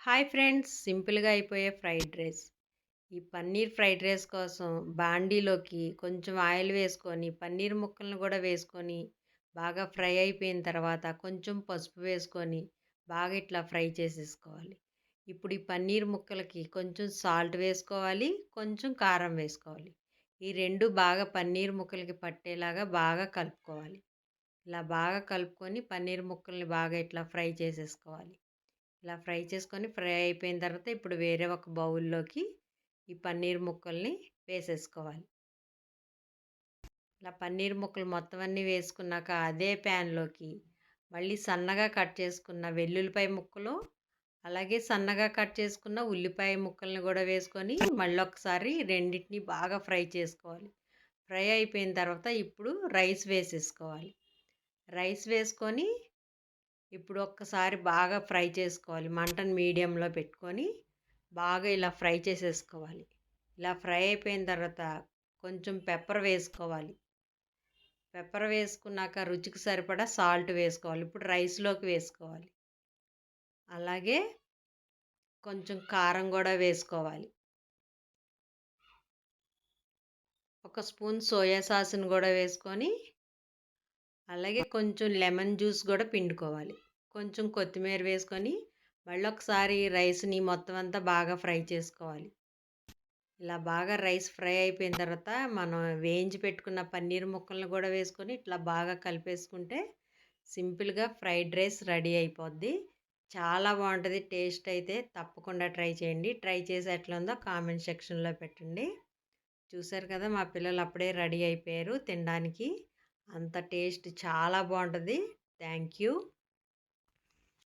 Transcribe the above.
Hi friends, సింపుల్గా అయిపోయే fried rice. ఈ పన్నీర్ ఫ్రైడ్ రైస్ కోసం బాండీలోకి కొంచెం ఆయిల్ వేసుకొని పన్నీర్ ముక్కలను కూడా వేసుకొని బాగా ఫ్రై అయిపోయిన తర్వాత కొంచెం పసుపు వేసుకొని బాగా ఇట్లా ఫ్రై చేసేసుకోవాలి. ఇప్పుడు ఈ పన్నీర్ ముక్కలకి కొంచెం సాల్ట్ వేసుకోవాలి, కొంచెం కారం వేసుకోవాలి. ఈ రెండు బాగా పన్నీర్ ముక్కలకి పట్టేలాగా బాగా కలుపుకోవాలి. ఇలా బాగా కలుపుకొని పన్నీర్ ముక్కల్ని బాగా ఇట్లా ఫ్రై చేసేసుకోవాలి. ఇలా ఫ్రై చేసుకొని ఫ్రై అయిపోయిన తర్వాత ఇప్పుడు వేరే ఒక బౌల్లోకి ఈ పన్నీర్ ముక్కల్ని వేసేసుకోవాలి. ఇలా పన్నీర్ ముక్కలు మొత్తం అన్నీ వేసుకున్నాక అదే ప్యాన్లోకి మళ్ళీ సన్నగా కట్ చేసుకున్న వెల్లుల్లిపాయ ముక్కలు, అలాగే సన్నగా కట్ చేసుకున్న ఉల్లిపాయ ముక్కల్ని కూడా వేసుకొని మళ్ళీ ఒకసారి రెండింటిని బాగా ఫ్రై చేసుకోవాలి. ఫ్రై అయిపోయిన తర్వాత ఇప్పుడు రైస్ వేసేసుకోవాలి. రైస్ వేసుకొని ఇప్పుడు ఒక్కసారి బాగా ఫ్రై చేసుకోవాలి. మంటను మీడియంలో పెట్టుకొని బాగా ఇలా ఫ్రై చేసేసుకోవాలి. ఇలా ఫ్రై అయిపోయిన తర్వాత కొంచెం పెప్పర్ వేసుకోవాలి. పెప్పర్ వేసుకున్నాక రుచికి సరిపడా సాల్ట్ వేసుకోవాలి. ఇప్పుడు రైస్లోకి వేసుకోవాలి. అలాగే కొంచెం కారం కూడా వేసుకోవాలి. ఒక స్పూన్ సోయా సాస్ని కూడా వేసుకొని అలాగే కొంచెం లెమన్ జ్యూస్ కూడా పిండుకోవాలి. కొంచెం కొత్తిమీర వేసుకొని మళ్ళీ ఒకసారి రైస్ని మొత్తం అంతా బాగా ఫ్రై చేసుకోవాలి. ఇలా బాగా రైస్ ఫ్రై అయిపోయిన తర్వాత మనం వేయించి పెట్టుకున్న పన్నీర్ ముక్కలను కూడా వేసుకొని ఇట్లా బాగా కలిపేసుకుంటే సింపుల్గా ఫ్రైడ్ రైస్ రెడీ అయిపోద్ది. చాలా బాగుంటుంది. టేస్ట్ అయితే తప్పకుండా ట్రై చేయండి. ట్రై చేసి ఎట్లా ఉందో కామెంట్ సెక్షన్లో పెట్టండి. చూసారు కదా, మా పిల్లలు అప్పుడే రెడీ అయిపోయారు తినడానికి. అంత టేస్ట్ చాలా బాగుంటుంది. Thank you.